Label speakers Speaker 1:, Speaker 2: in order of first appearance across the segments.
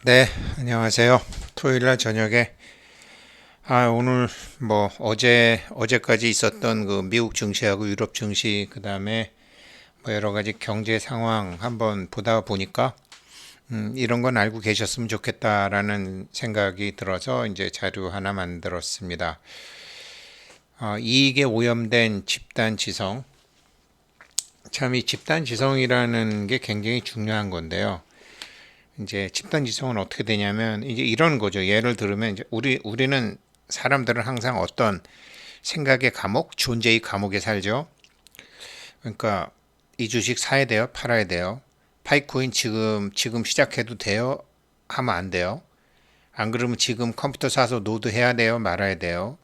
Speaker 1: 네, 안녕하세요. 토요일 날 저녁에 오늘 어제까지 있었던 그 미국 증시하고 유럽 증시 그다음에 뭐 여러 가지 경제 상황 한번 보다 보니까 이런 건 알고 계셨으면 좋겠다라는 생각이 들어서 이제 자료 하나 만들었습니다. 이익에 오염된 집단 지성. 참 이 집단 지성이라는 게 굉장히 중요한 건데요. 이제 집단 지성은 어떻게 되냐면 이제 이런 거죠. 예를 들면 이제 우리는 사람들은 항상 어떤 생각의 감옥, 존재의 감옥에 살죠. 그러니까 이 주식 사야 돼요, 팔아야 돼요. 파이코인 지금 시작해도 돼요, 하면 안 돼요. 안 그러면 지금 컴퓨터 사서 노드 해야 돼요, 말아야 돼요.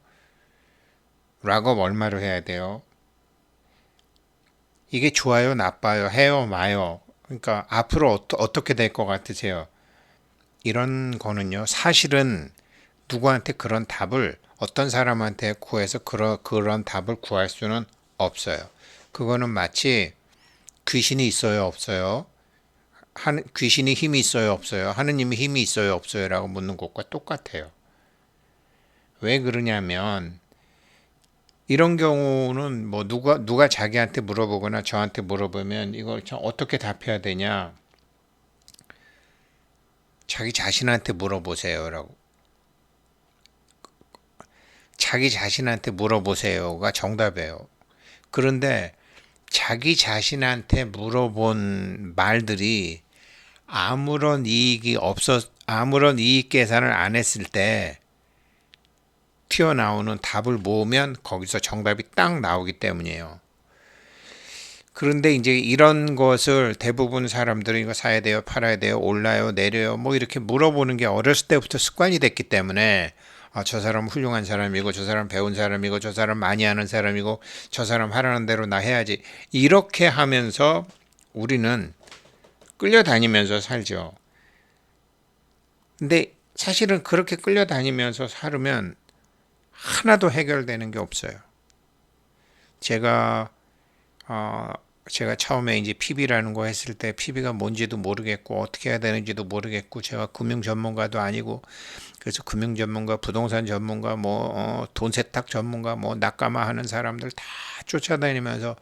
Speaker 1: 락업 얼마로 해야 돼요. 이게 좋아요, 나빠요, 해요, 마요. 그러니까 앞으로 어떻게 될 것 같으세요? 이런 거는요, 사실은 누구한테 그런 답을 어떤 사람한테 구해서 그런 답을 구할 수는 없어요. 그거는 마치 귀신이 있어요, 없어요? 귀신이 힘이 있어요, 없어요? 하느님이 힘이 있어요, 없어요? 라고 묻는 것과 똑같아요. 왜 그러냐면 이런 경우는 뭐 누가 자기한테 물어보거나 저한테 물어보면 이걸 참 어떻게 답해야 되냐? 자기 자신한테 물어보세요라고. 자기 자신한테 물어보세요가 정답이에요. 그런데 자기 자신한테 물어본 말들이 아무런 이익 계산을 안 했을 때 튀어나오는 답을 모으면 거기서 정답이 딱 나오기 때문이에요. 그런데 이제 이런 것을 대부분 사람들은 이거 사야 돼요, 팔아야 돼요, 올라요, 내려요, 뭐 이렇게 물어보는 게 어렸을 때부터 습관이 됐기 때문에 저 사람 훌륭한 사람이고, 저 사람 배운 사람이고, 저 사람 많이 아는 사람이고, 저 사람 하라는 대로 나 해야지. 이렇게 하면서 우리는 끌려다니면서 살죠. 근데 사실은 그렇게 끌려다니면서 살으면 하나도 해결되는 게 없어요. 제가 어, 제가 처음에 이제 PB라는 거 했을 때 PB가 뭔지도 모르겠고 어떻게 해야 되는지도 모르겠고 제가 금융 전문가도 아니고 그래서 금융 전문가, 부동산 전문가, 돈 세탁 전문가, 뭐 낙가마 하는 사람들 다 쫓아다니면서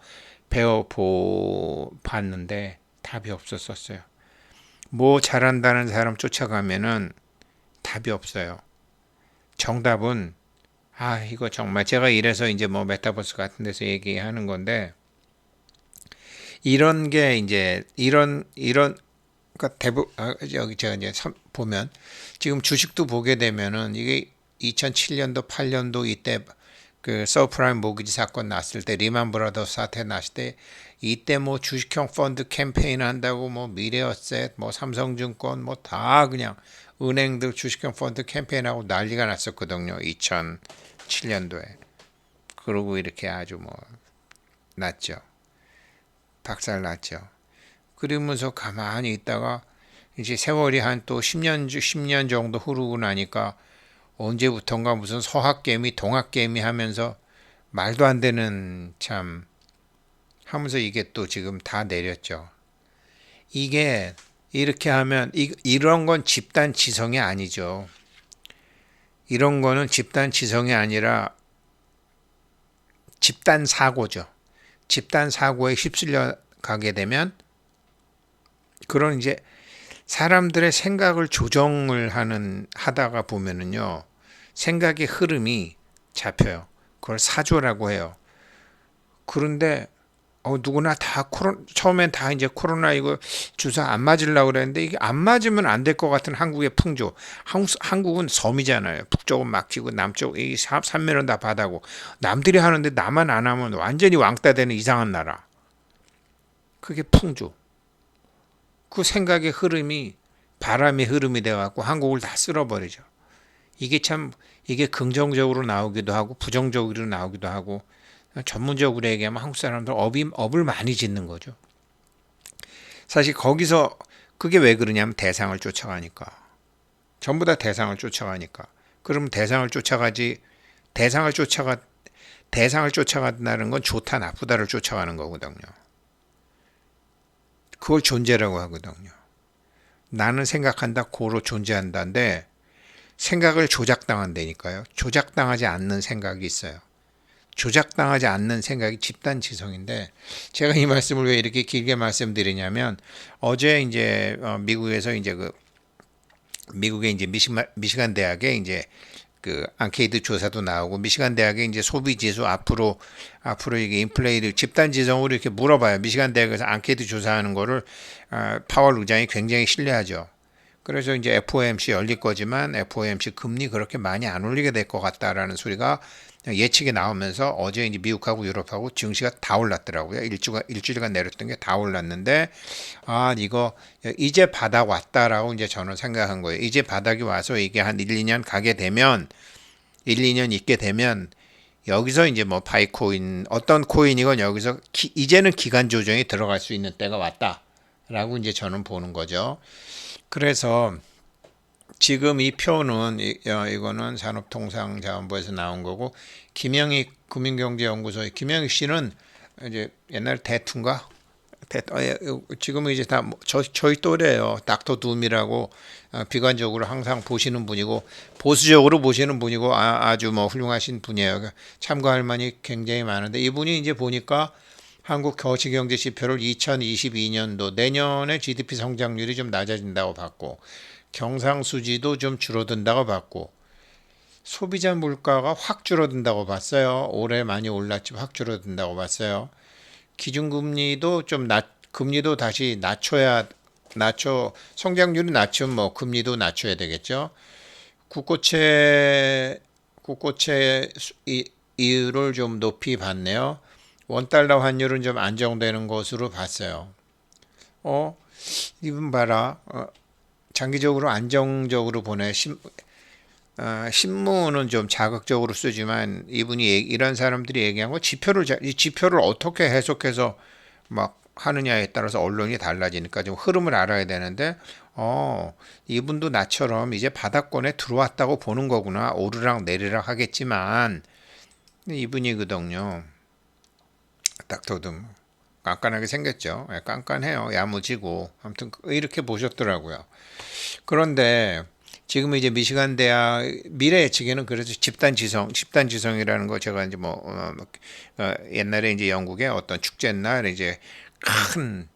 Speaker 1: 봤는데 답이 없었어요. 뭐 잘한다는 사람 쫓아가면은 답이 없어요. 정답은 이거 정말 제가 이래서 이제 뭐 메타버스 같은 데서 얘기하는 건데 이런 게 이제 이런 그러니까 여기 제가 이제 보면 지금 주식도 보게 되면은 이게 2007년도 8년도 이때 그 서프라임 모기지 사건 났을 때 리만 브라더스 사태 났을 때 이때 뭐 주식형 펀드 캠페인 한다고 뭐 미래어셋 뭐 삼성증권 뭐 다 그냥 은행들 주식형 펀드 캠페인하고 난리가 났었거든요. 2007년도에. 그러고 이렇게 아주 뭐 났죠. 박살 났죠. 그러면서 가만히 있다가 이제 세월이 한 또 10년 정도 흐르고 나니까 언제부턴가 무슨 서학개미, 동학개미 하면서 말도 안 되는 참 하면서 이게 또 지금 다 내렸죠. 이게 이렇게 하면 이런 건 집단 지성이 아니죠. 이런 거는 집단 지성이 아니라 집단 사고죠. 집단 사고에 휩쓸려 가게 되면 그런 이제 사람들의 생각을 조정을 하다가 보면은요, 생각의 흐름이 잡혀요. 그걸 사조라고 해요. 그런데 누구나 다 처음엔 다 이제 코로나 이거 주사 안 맞으려고 그랬는데 이게 안 맞으면 안 될 것 같은 한국의 풍조. 한국은 섬이잖아요. 북쪽은 막히고 남쪽 이 삼면은 다 바다고 남들이 하는데 나만 안 하면 완전히 왕따 되는 이상한 나라. 그게 풍조. 그 생각의 흐름이 바람의 흐름이 돼갖고 한국을 다 쓸어버리죠. 이게 참 이게 긍정적으로 나오기도 하고 부정적으로 나오기도 하고 전문적으로 얘기하면 한국 사람들 업을 많이 짓는 거죠. 사실 거기서 그게 왜 그러냐면 대상을 쫓아가니까 전부 다 대상을 쫓아가니까 그러면 대상을 쫓아가 대상을 쫓아간다는 건 좋다 나쁘다를 쫓아가는 거거든요. 그걸 존재라고 하거든요. 나는 생각한다, 고로 존재한다인데 생각을 조작당한다니까요. 조작당하지 않는 생각이 있어요. 조작당하지 않는 생각이 집단지성인데, 제가 이 말씀을 왜 이렇게 길게 말씀드리냐면, 어제 이제 미국에서 이제 미국의 이제 미시간 대학에 이제 그 앙케이트 조사도 나오고, 미시간 대학의 이제 소비 지수 앞으로 이게 인플레이를 집단 지성으로 이렇게 물어봐요. 미시간 대학에서 앙케이트 조사하는 거를 파월 의장이 굉장히 신뢰하죠. 그래서 이제 FOMC 열릴 거지만 FOMC 금리 그렇게 많이 안 올리게 될 것 같다라는 소리가 예측이 나오면서 어제 이제 미국하고 유럽하고 증시가 다 올랐더라고요. 일주일간 내렸던 게 다 올랐는데, 이거 이제 바닥 왔다라고 이제 저는 생각한 거예요. 이제 바닥이 와서 이게 한 1, 2년 가게 되면 1, 2년 있게 되면 여기서 이제 뭐 바이코인 어떤 코인이건 여기서 이제는 기간 조정이 들어갈 수 있는 때가 왔다라고 이제 저는 보는 거죠. 그래서 지금 이 표는 이거는 산업통상자원부에서 나온 거고, 김영익 금융경제연구소의 김영익 씨는 이제 옛날 대투인가 지금은 이제 다 저희 또래예요. 닥터 둠이라고 비관적으로 항상 보시는 분이고 보수적으로 보시는 분이고 아주 뭐 훌륭하신 분이에요. 참고할 만이 굉장히 많은데, 이분이 이제 보니까 한국 거시경제 지표를 2022년도 내년에 GDP 성장률이 좀 낮아진다고 봤고, 경상수지도 좀 줄어든다고 봤고, 소비자 물가가 확 줄어든다고 봤어요. 올해 많이 올랐지만 확 줄어든다고 봤어요. 기준금리도 금리도 다시 성장률이 낮추면 뭐 금리도 낮춰야 되겠죠. 국고채 이율을 좀 높이 봤네요. 원달러 환율은 좀 안정되는 것으로 봤어요. 이분 봐라. 장기적으로 안정적으로 보내. 신문은 좀 자극적으로 쓰지만 이분이 이런 사람들이 얘기한 거 이 지표를 어떻게 해석해서 막 하느냐에 따라서 언론이 달라지니까 좀 흐름을 알아야 되는데, 이분도 나처럼 이제 바닥권에 들어왔다고 보는 거구나. 오르락 내리락 하겠지만 이분이거든요. 닥터등 깐깐하게 생겼죠. 깐깐해요. 야무지고 아무튼 이렇게 보셨더라고요. 그런데 지금 이제 미시간 대학 미래 예측에는 그래서 집단지성이라는 거 제가 이제 옛날에 이제 영국의 어떤 축제날 이제 큰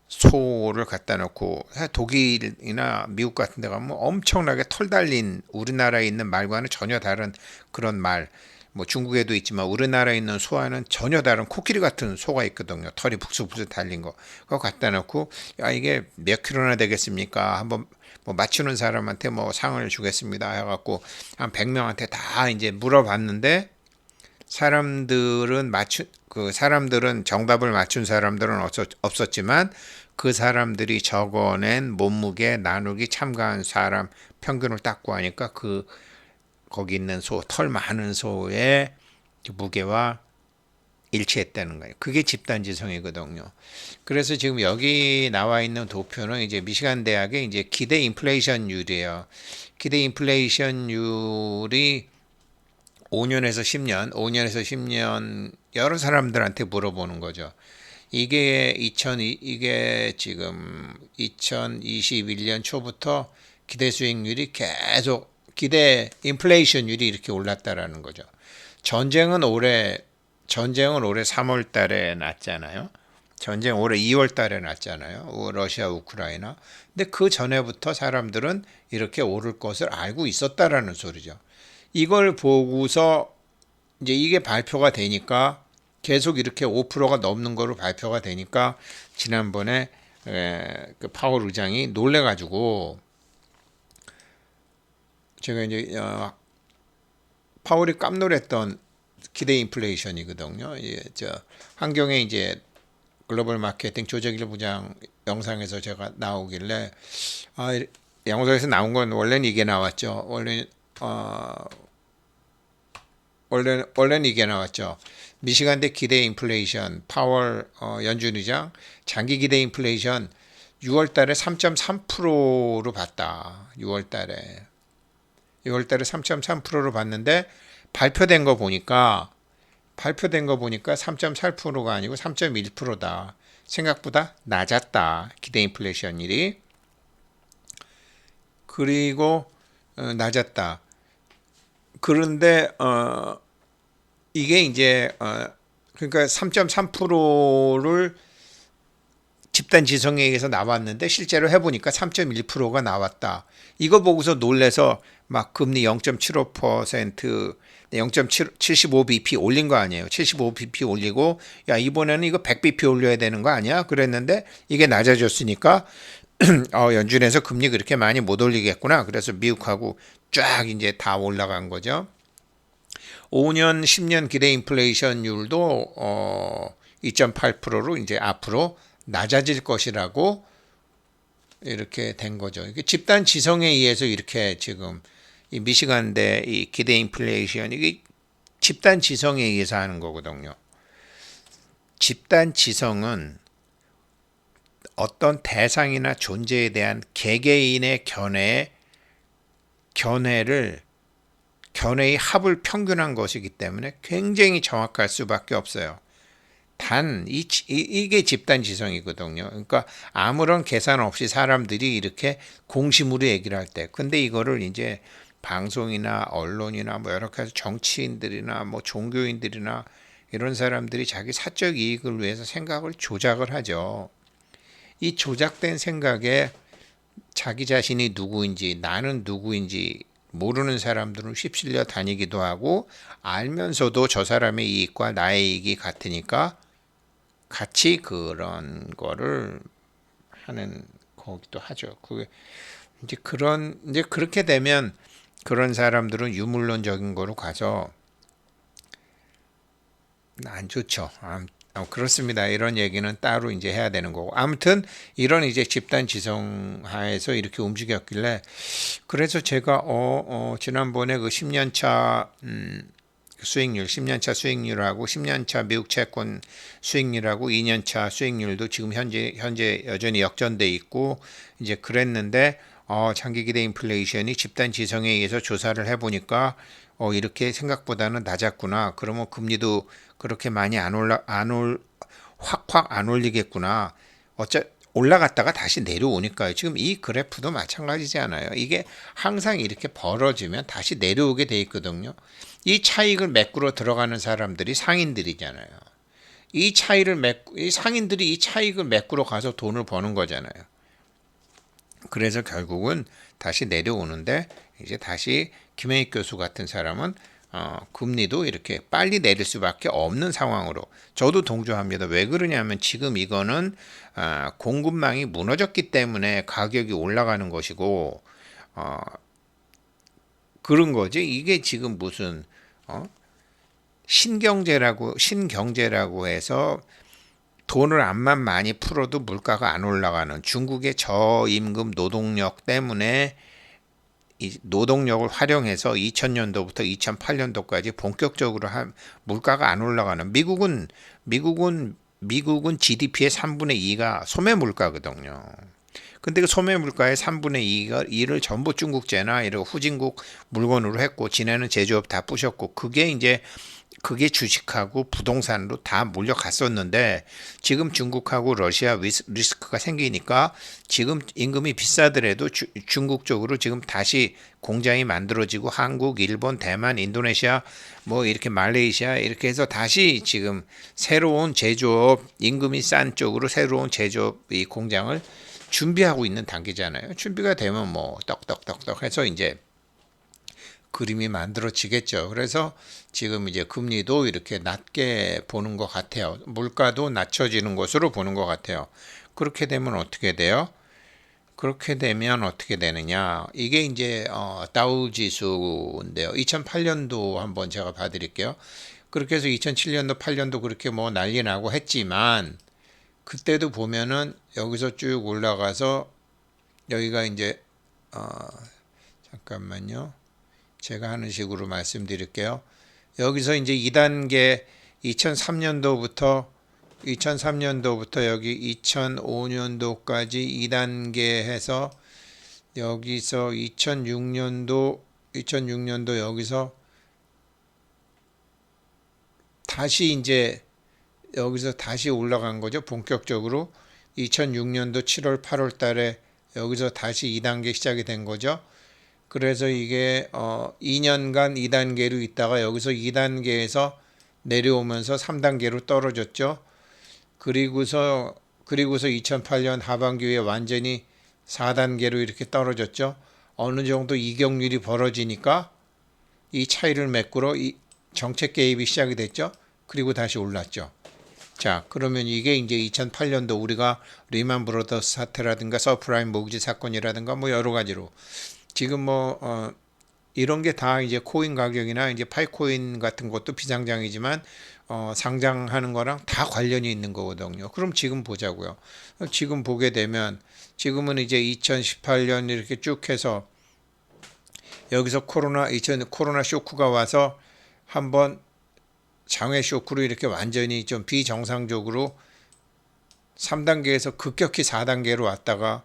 Speaker 1: 소를 갖다 놓고, 독일이나 미국 같은 데 가면 엄청나게 털 달린 우리나라에 있는 말과는 전혀 다른 그런 말, 뭐 중국에도 있지만 우리나라에 있는 소와는 전혀 다른 코끼리 같은 소가 있거든요. 털이 북슬북슬 달린 거. 그거 갖다 놓고, 이게 몇 킬로나 되겠습니까? 한번 뭐 맞추는 사람한테 뭐 상을 주겠습니다 해갖고 한 100명한테 다 이제 물어봤는데, 사람들은 정답을 맞춘 사람들은 없었지만 그 사람들이 적어낸 몸무게 나누기 참가한 사람 평균을 딱 구하니까 거기 있는 털 많은 소의 무게와 일치했다는 거예요. 그게 집단지성이거든요. 그래서 지금 여기 나와 있는 도표는 이제 미시간 대학의 이제 기대 인플레이션율이에요. 기대 인플레이션율이 5년에서 10년 여러 사람들한테 물어보는 거죠. 이게 지금 2021년 초부터 기대 수익률이 계속 기대 인플레이션율이 이렇게 올랐다라는 거죠. 전쟁은 올해 3월 달에 났잖아요. 전쟁 올해 2월 달에 났잖아요. 러시아 우크라이나. 근데 그 전에부터 사람들은 이렇게 오를 것을 알고 있었다라는 소리죠. 이걸 보고서 이제 이게 발표가 되니까 계속 이렇게 5%가 넘는 거로 발표가 되니까 지난번에 그 파월 의장이 놀래가지고, 제가 이제 파월이 깜놀했던 기대 인플레이션이거든요. 한경의 이제 글로벌 마케팅 조재길 부장 영상에서 제가 나오길래, 영상에서 나온 건 원래는 이게 나왔죠. 원래는 이게 나왔죠. 미시간대 기대 인플레이션, 파월 연준 의장 장기 기대 인플레이션 6월 달에 3.3%로 봤다. 6월 달에 3.3%로 봤는데 발표된 거 보니까 3.8%가 아니고 3.1%다. 생각보다 낮았다. 기대 인플레이션율이. 그리고 낮았다. 그런데 이게 이제 그러니까 3.3%를 집단 지성에 의해서 나왔는데 실제로 해보니까 3.1%가 나왔다. 이거 보고서 놀래서 막 금리 0.75%, 0.75bp 올린 거 아니에요. 75bp 올리고 야 이번에는 이거 100bp 올려야 되는 거 아니야? 그랬는데 이게 낮아졌으니까 연준에서 금리 그렇게 많이 못 올리겠구나. 그래서 미국하고 쫙 이제 다 올라간 거죠. 5년, 10년 기대 인플레이션율도 2.8%로 이제 앞으로 낮아질 것이라고 이렇게 된 거죠. 이게 집단 지성에 의해서 이렇게 지금 이 미시간대 이 기대 인플레이션 이게 집단 지성에 의해서 하는 거거든요. 집단 지성은 어떤 대상이나 존재에 대한 개개인의 견해의 합을 평균한 것이기 때문에 굉장히 정확할 수밖에 없어요. 단 이게 집단 지성이거든요. 그러니까 아무런 계산 없이 사람들이 이렇게 공심으로 얘기를 할 때, 근데 이거를 이제 방송이나 언론이나 뭐 여러 가지 정치인들이나 뭐 종교인들이나 이런 사람들이 자기 사적 이익을 위해서 생각을 조작을 하죠. 이 조작된 생각에 자기 자신이 누구인지 나는 누구인지 모르는 사람들은 휩쓸려 다니기도 하고 알면서도 저 사람의 이익과 나의 이익이 같으니까 같이 그런 거를 하는 거기도 하죠. 그게 이제 그렇게 되면 그런 사람들은 유물론적인 거로 가서 안 좋죠. 그렇습니다. 이런 얘기는 따로 이제 해야 되는 거고. 아무튼 이런 이제 집단 지성하에서 이렇게 움직였길래 그래서 제가 지난번에 그 10년차 수익률, 10년차 수익률하고 10년차 미국 채권 수익률하고 2년차 수익률도 지금 현재 여전히 역전돼 있고 이제 그랬는데 장기 기대 인플레이션이 집단 지성에 의해서 조사를 해보니까 이렇게 생각보다는 낮았구나. 그러면 금리도 그렇게 많이 확확 안 올리겠구나. 올라갔다가 다시 내려오니까요. 지금 이 그래프도 마찬가지지 않아요. 이게 항상 이렇게 벌어지면 다시 내려오게 돼 있거든요. 이 차익을 메꾸러 들어가는 사람들이 상인들이잖아요. 이 상인들이 이 차익을 메꾸러 가서 돈을 버는 거잖아요. 그래서 결국은 다시 내려오는데 이제 다시 김혜익 교수 같은 사람은 금리도 이렇게 빨리 내릴 수밖에 없는 상황으로 저도 동조합니다. 왜 그러냐면 지금 이거는 공급망이 무너졌기 때문에 가격이 올라가는 것이고 그런 거지. 이게 지금 무슨 신경제라고 해서 돈을 암만 많이 풀어도 물가가 안 올라가는 중국의 저임금 노동력 때문에 이 노동력을 활용해서 2000년도부터 2008년도까지 본격적으로 물가가 안 올라가는 미국은 GDP의 3분의 2가 소매 물가거든요. 근데 그 소매 물가의 3분의 2를 전부 중국제나 이런 후진국 물건으로 했고 지네는 제조업 다 부셨고 그게 주식하고 부동산으로 다 몰려갔었는데 지금 중국하고 러시아 리스크가 생기니까 지금 임금이 비싸더라도 중국 쪽으로 지금 다시 공장이 만들어지고 한국, 일본, 대만, 인도네시아 뭐 이렇게 말레이시아 이렇게 해서 다시 지금 새로운 제조업 임금이 싼 쪽으로 새로운 제조업 이 공장을 준비하고 있는 단계잖아요. 준비가 되면 뭐 떡떡떡떡 해서 이제 그림이 만들어지겠죠. 그래서 지금 이제 금리도 이렇게 낮게 보는 것 같아요. 물가도 낮춰지는 것으로 보는 것 같아요. 그렇게 되면 어떻게 돼요? 그렇게 되면 어떻게 되느냐? 이게 이제 다우 지수인데요. 2008년도 한번 제가 봐드릴게요. 그렇게 해서 2007년도, 8년도 그렇게 뭐 난리 나고 했지만 그때도 보면은 여기서 쭉 올라가서 여기가 이제 잠깐만요. 제가 하는 식으로 말씀드릴게요. 여기서 이제 2단계 2003년도부터 여기 2005년도까지 2단계 해서 여기서 2006년도 여기서 다시 이제 여기서 다시 올라간 거죠. 본격적으로 2006년도 7월 8월 달에 여기서 다시 2단계 시작이 된 거죠. 그래서 이게 2년간 2단계로 있다가 여기서 2단계에서 내려오면서 3단계로 떨어졌죠. 그리고서 2008년 하반기에 완전히 4단계로 이렇게 떨어졌죠. 어느 정도 이격률이 벌어지니까 이 차이를 메꾸러 이 정책 개입이 시작이 됐죠. 그리고 다시 올랐죠. 자, 그러면 이게 이제 2008년도 우리가 리만 브로더스 사태라든가 서프라임 모기지 사건이라든가 뭐 여러 가지로 지금 이런 게 다 이제 코인 가격이나 이제 파이코인 같은 것도 비상장이지만 상장하는 거랑 다 관련이 있는 거거든요. 그럼 지금 보자고요. 지금 보게 되면 지금은 이제 2018년 이렇게 쭉 해서 여기서 코로나 쇼크가 와서 한번 장외 쇼크로 이렇게 완전히 좀 비정상적으로 3단계에서 급격히 4단계로 왔다가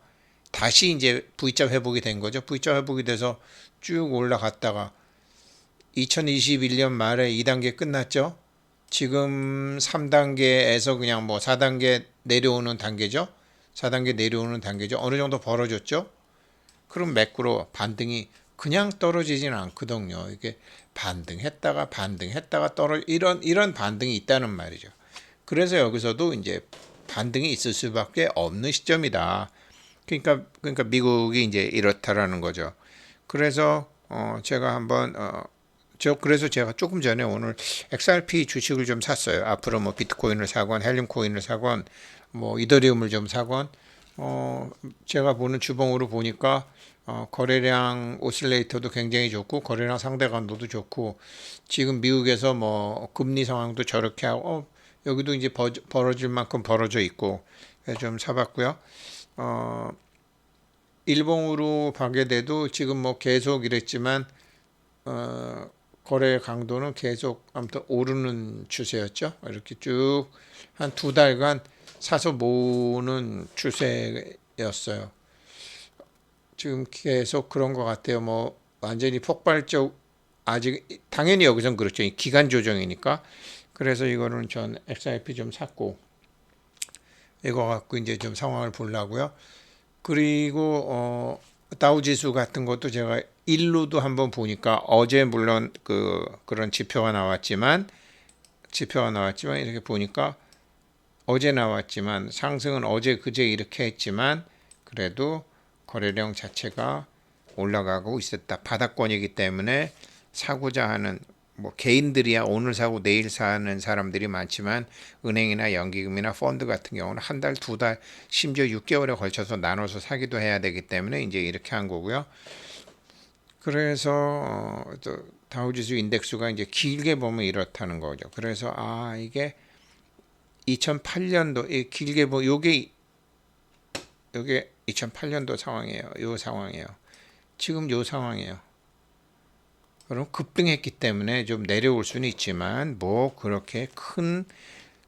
Speaker 1: 다시 이제 V자 회복이 된 거죠. V자 회복이 돼서 쭉 올라갔다가 2021년 말에 2단계 끝났죠. 지금 3단계에서 그냥 뭐 4단계 내려오는 단계죠. 4단계 내려오는 단계죠. 어느 정도 벌어졌죠. 그럼 매꾸로 반등이 그냥 떨어지진 않거든요. 이게 반등했다가 이런 반등이 있다는 말이죠. 그래서 여기서도 이제 반등이 있을 수밖에 없는 시점이다. 그러니까 미국이 이제 이렇다라는 거죠. 그래서 제가 한번 그래서 제가 조금 전에 오늘 XRP 주식을 좀 샀어요. 앞으로 뭐 비트코인을 사건, 헬륨 코인을 사건, 뭐 이더리움을 좀 사건. 제가 보는 주봉으로 보니까 거래량 오실레이터도 굉장히 좋고 거래량 상대 강도도 좋고 지금 미국에서 뭐 금리 상황도 저렇게 하고 여기도 이제 벌어질 만큼 벌어져 있고 좀 사봤고요. 일봉으로 가게 돼도 지금 뭐 계속 이랬지만 거래 강도는 계속 아무튼 오르는 추세였죠. 이렇게 쭉 한 2달간 사서 모으는 추세였어요. 지금 계속 그런 것 같아요. 뭐 완전히 폭발적 아직 당연히 여기선 그렇죠. 기간 조정이니까. 그래서 이거는 전 XRP 좀 샀고 이거 갖고 이제 좀 상황을 보려고요. 그리고 다우지수 같은 것도 제가 일루도 한번 보니까 어제 물론 그런 지표가 나왔지만 이렇게 보니까 어제 나왔지만 상승은 어제 그제 이렇게 했지만 그래도 거래량 자체가 올라가고 있었다. 바닥권이기 때문에 사고자 하는 뭐 개인들이야 오늘 사고 내일 사는 사람들이 많지만 은행이나 연기금이나 펀드 같은 경우는 한 달, 2달, 심지어 6개월에 걸쳐서 나눠서 사기도 해야 되기 때문에 이제 이렇게 한 거고요. 그래서 또 다우지수 인덱스가 이제 길게 보면 이렇다는 거죠. 그래서 이게 2008년도 길게 보면 요게 2008년도 상황이에요. 요 상황이에요. 지금 요 상황이에요. 그럼 급등했기 때문에 좀 내려올 수는 있지만 뭐 그렇게 큰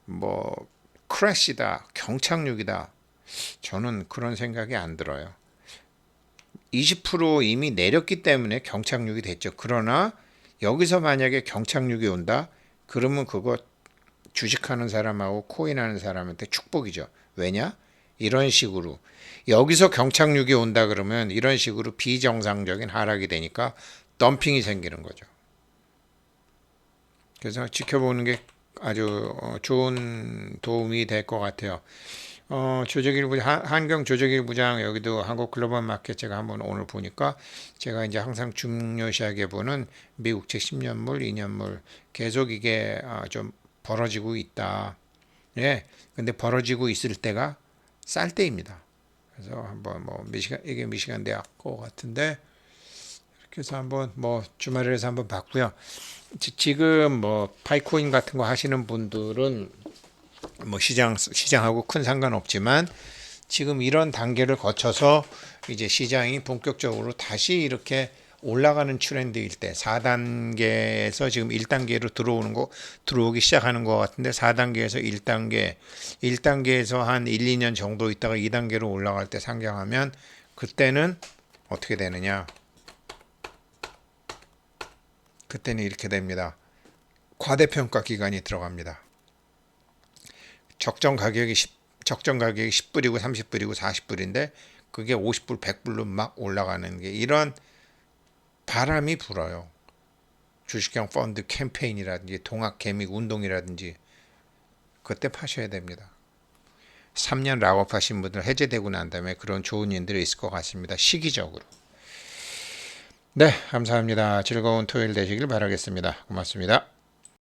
Speaker 1: 뭐 크래시다, 경착륙이다. 저는 그런 생각이 안 들어요. 20% 이미 내렸기 때문에 경착륙이 됐죠. 그러나 여기서 만약에 경착륙이 온다? 그러면 그거 주식하는 사람하고 코인하는 사람한테 축복이죠. 왜냐? 이런 식으로 여기서 경착륙이 온다 그러면 이런 식으로 비정상적인 하락이 되니까 덤핑이 생기는 거죠. 그래서 지켜보는 게 아주 좋은 도움이 될 것 같아요. 한경 조정일부장 여기도 한국 글로벌 마켓 제가 한번 오늘 보니까 제가 이제 항상 중요시하게 보는 미국채 10년물, 2년물 계속 이게 좀 벌어지고 있다. 예. 근데 벌어지고 있을 때가 쌀 때입니다. 그래서 한번 뭐 이게 미시간 대학 거 같은데 이렇게 해서 한번 뭐 주말에서 한번 봤고요. 지금 뭐 파이코인 같은 거 하시는 분들은 뭐 시장하고 큰 상관없지만 지금 이런 단계를 거쳐서 이제 시장이 본격적으로 다시 이렇게 올라가는 트렌드일 때 4단계에서 지금 1단계로 들어오기 시작하는 것 같은데 4단계에서 1단계에서 한 1, 2년 정도 있다가 2단계로 올라갈 때 상장하면 그때는 어떻게 되느냐? 그때는 이렇게 됩니다. 과대평가 기간이 들어갑니다. 적정 가격이 10불이고 30불이고 40불인데 그게 50불, 100불로 막 올라가는 게 이런 바람이 불어요. 주식형 펀드 캠페인이라든지 동학개미 운동이라든지 그때 파셔야 됩니다. 3년 락업 하신 분들 해제되고 난 다음에 그런 좋은 일들이 있을 것 같습니다. 시기적으로. 네, 감사합니다. 즐거운 토요일 되시길 바라겠습니다. 고맙습니다.